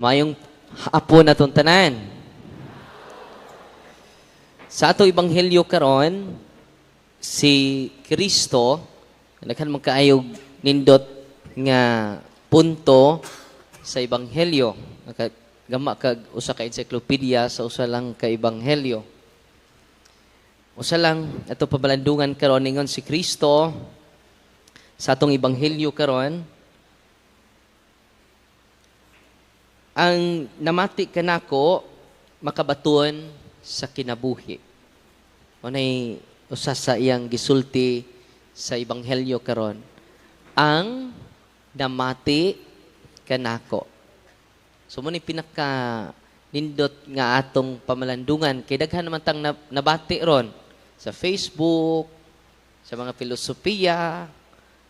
Mayong hapon na tanan. Sa ato ebanghelyo karon, si Kristo naghan magkaayog nindot nga punto sa ebanghelyo. Gama kag usa ka encyclopedia sa usa lang ka ebanghelyo. Usa lang ato pabalandungan karon ningon si Kristo sa atong ebanghelyo karon. Ang namati kanako makabaton sa kinabuhi. Unay usa sa iyang gisulti sa ebanghelyo karon. Ang namati kanako. So mo ni pinaka nindot nga atong pamalandungan kay daghan naman tang nabati ron sa Facebook, sa mga filosofiya,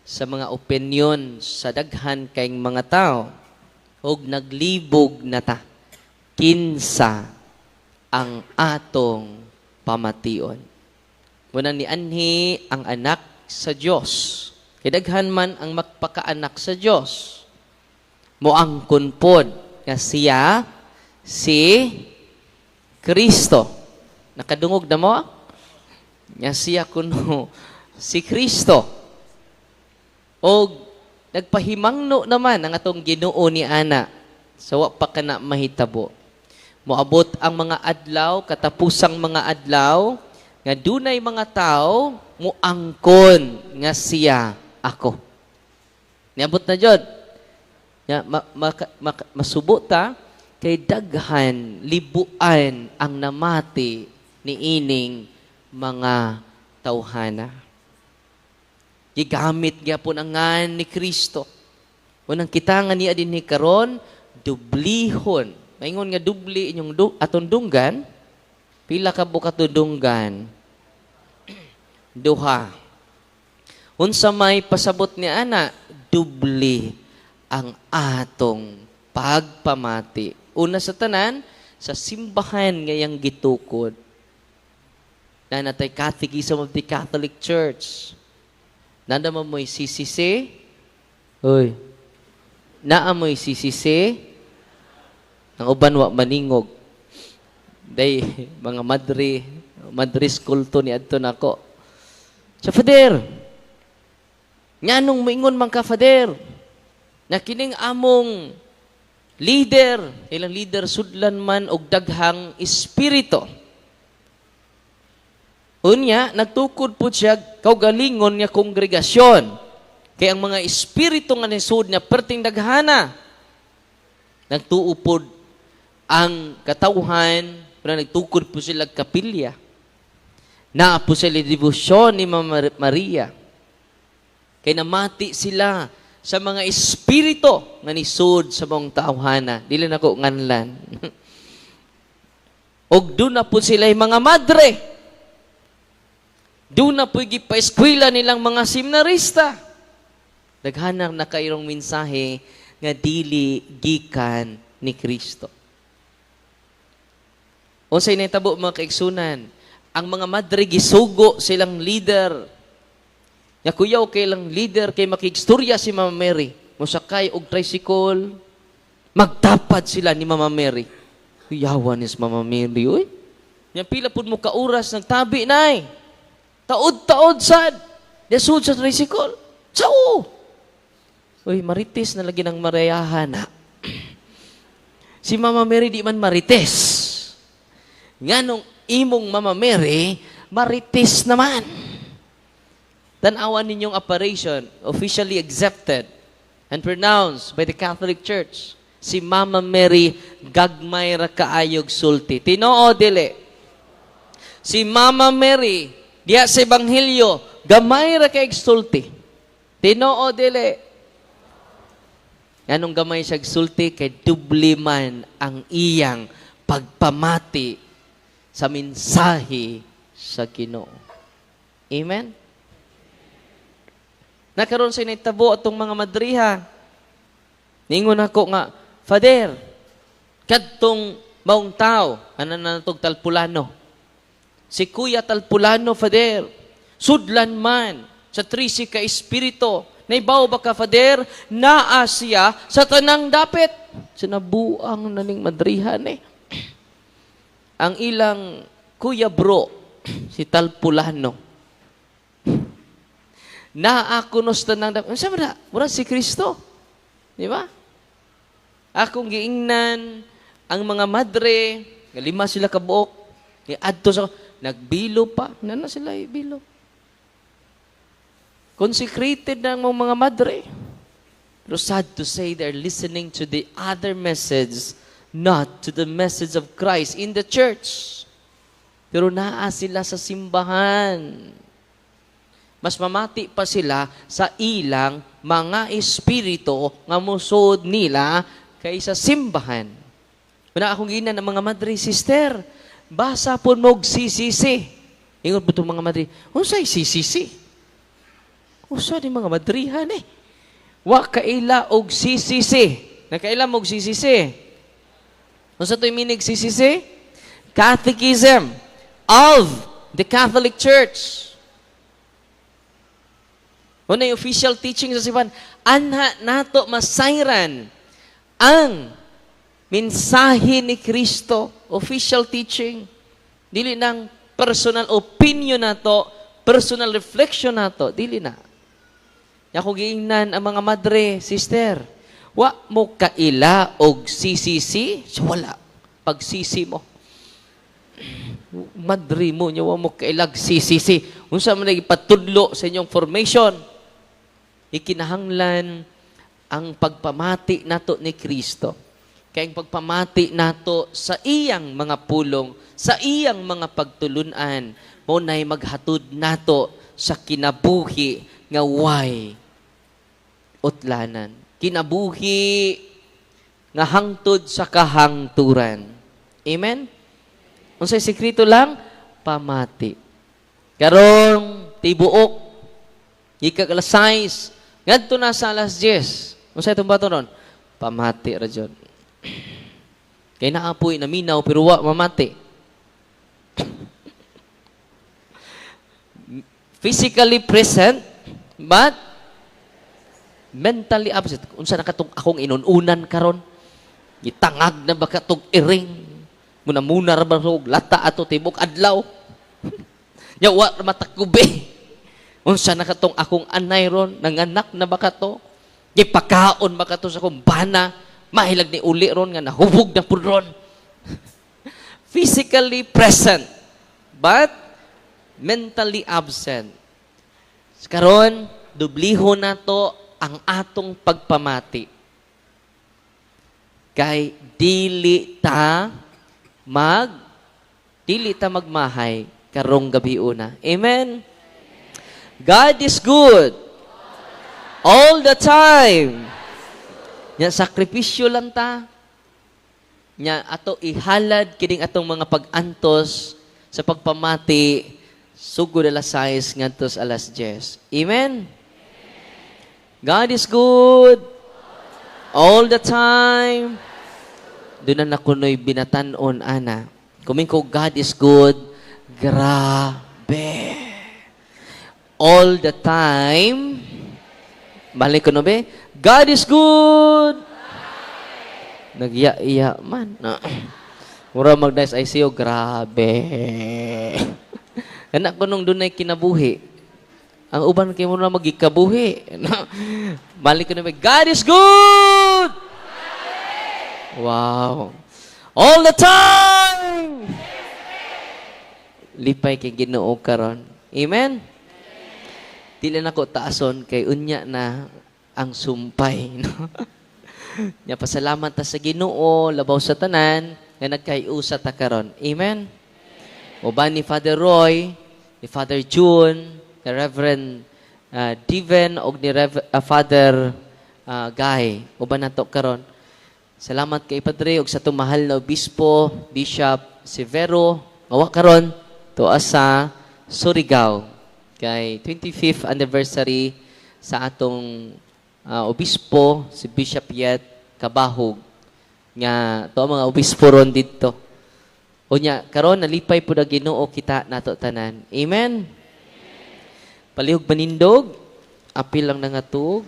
sa mga opinion sa daghan kayong mga tao. Og naglibog na ta kinsa ang atong pamation. Muna ni anhi ang anak sa Dios. Kidaghan man ang magpakaanak sa Dios. Moangkon pod nga siya si Kristo. Nakadungog na mo? Nga siya kuno si Kristo. Og nagpahimangno naman ang atong Ginoo ni ana. So wa pa kana mahitabo. Moabot ang mga adlaw, katapusang mga adlaw, nga dunay mga tao muangkon nga siya ako. Niabot na jud. Masubo ta kay daghan libuan ang namati ni ining mga tawhana. Gigamit gyapon ang ngan ni Kristo. Unang kita nga niya din ni karon dublihon. Maingon nga dubli inyong aton dunggan. Pila ka buka dunggan? Duha. Unsa may pasabot ni ana, dubli ang atong pagpamati. Una sa tanan, sa simbahan ngayang gitukod. Na natay Catechism of the Catholic Church. Nanda mo mo'y CCC? Hoy. Naamoy CCC? Ang uban wa maningog. Day, mga madre school to ni adto nako. Sa Fader. Nganong moingon man ka Fader? Na kining among leader, ilang leader sudlan man og daghang espiritu. Unya, nagtukod po siya kaugalingon niya kongregasyon. Kaya ang mga espiritu nga nisud niya perting daghana. Nagtuupod ang katauhan, pero nagtukod po sila kapilya. Naa po sila devosyon ni Mama Maria. Kaya namati sila sa mga espiritu nga nisud sa mong tauhana. Dili na ko nganlan. Og doon na po sila mga madre. Doon na po gipa-eskwela nilang mga seminarista. Daghanang nakairong mensahe nga dili gikan ni Kristo. Unsay nahitabo mga kaigsunan, ang mga madre gisugo silang leader. Nga kuyaw kay lang leader kay makigstorya si Mama Mary. Musakay og tricycle, magtapad sila ni Mama Mary. Kuyawan is Mama Mary, oy. Yang pila pud mo ka oras nagtabi nay. Taod-taod sad. Desud sa tricycle. Sao? Uy, marites na lagi ng marayahan. Si Mama Mary di man marites. Nganong imong Mama Mary, marites naman. Tanawan ninyong operation, officially accepted and pronounced by the Catholic Church. Si Mama Mary, gagmay ra kaayog sulti. Tinoo dili. Si Mama Mary, diya sa ebanghelyo, gamay ra kay sulti. Tinoo dili. Anong gamay siya sulti kay dubli man ang iyang pagpamati sa mensahe sa Ginoo. Amen. Nakaroon sa initabo atong mga madriha. Ningon ako nga, Father, kadtong maong tao, ano na natong Talpulano. Si Kuya Talpulano, Father, sudlan man sa 13 ka espiritu Naibaw ba ka, Father? Naa siya sa tanang dapit. Sinabuang naning madrihan eh. Ang ilang kuya bro, si Talpulano, naa kunos tanang dapit. Ano siya mura si Kristo? Di ba? Akong giingnan, ang mga madre, nga 5 sila kabuok, adto sa, nagbilo pa. Nana sila ibilo. Consecrated na ang mga madre. Pero sad to say, they're listening to the other message, not to the message of Christ in the church. Pero naa sila sa simbahan. Mas mamati pa sila sa ilang mga espiritu nga musod nila kaysa simbahan. Muna akong ginan ng mga madre, sister, basa po mo sisisi. Ingon po itong mga madre, unsay sisisi? Usa di mga madrihan eh. Wa kaila og sisisi. Nakaila mo og sisisi. Unsa to'y minig sisisi? Catechism of the Catholic Church. Una yung official teaching sa Sipan, anha nato masayran ang mensahe ni Kristo. Official teaching. Dili nang personal opinion nato, personal reflection nato. Dili na. Ako giingnan ang mga madre, sister, wa mo kaila og sisisi? So wala. Pag sisi mo, madre mo, wa mo kailag sisisi. Unsa man ipatudlo sa inyong formation, ikinahanglan ang pagpamati nato ni Kristo. Kaya ang pagpamati nato sa iyang mga pulong, sa iyang mga pagtulunan, mo na'y maghatod nato sa kinabuhi nga way utlanan. Kinabuhi nga hangtod sa kahangturan. Amen? Unsay sekreto lang? Pamati. Karong tibuok, ika alas 6, ngadto na sa alas 10. Unsay itong bato ron? Pamati ra jud. Kay naapoy naminaw pero wa mamati. Physically present, but mentally absent. Unsa na katong akong inununan karon? Gitangag na ba katong iring? Muna ra ba og lata ato tibok adlaw? Nya wa matakubi. Unsa na katong akong anay ron? Nanganak na ba kato? Gipakaon ba kato sa akong bana? Mahilag ni uli ron nga nahubog na pud ron. Physically present, but mentally absent. Karon, dubliho na to ang atong pagpamati. Kay dili ta magmahay karong gabi una. Amen? God is good. All the time. Nya sakripisyo lang ta. Nya ato ihalad kining atong mga pag-antos sa pagpamati sugod alas 6 ngadtos alas 10. Amen? God is good all the time. Doon na nakunoy binatanon, ana. Kuming ko, God is good, grabe. All the time, balik ko no be, God is good. Nagya-iya man. Mura mag-nice ICO, grabe. Anak ko nung doon ay kinabuhi. Ang uban kayo mo na magikabuhi. Balik ko na, God is good! Wow. All the time! Lipay kay Ginoo karon. Amen? Dili na ko taason kay unya na ang sumpay. No? Nya pasalamat ta sa Ginoo, labaw sa tanan, nga nagkayusa ta karon. Amen? Uban ni Father Roy, ni Father June, ni Reverend Diven, o ni Father Guy. Uban nato karon. Salamat kay Padre og sa tumahal na obispo, Bishop Severo, mawa karon tuwa sa Surigao. Kay 25th anniversary sa atong obispo, si Bishop Yet Kabahog. Nga to mga obispo ron dito. Unya karon nalipay pud ang Ginoo kita nato tanan. Amen. Palihog manindog Apil lang nangatug.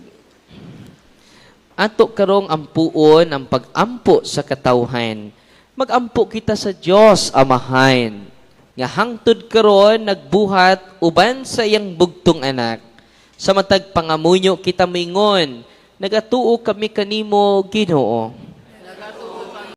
Ato karong ampuon ang pag-ampo sa katawhan. Mag-ampo kita sa Dios Amahan. Nga hangtod karon nagbuhat uban sa iyang bugtong anak. Sa matag pangamunyo kita mingon, nagatuo kami kanimo Ginoo.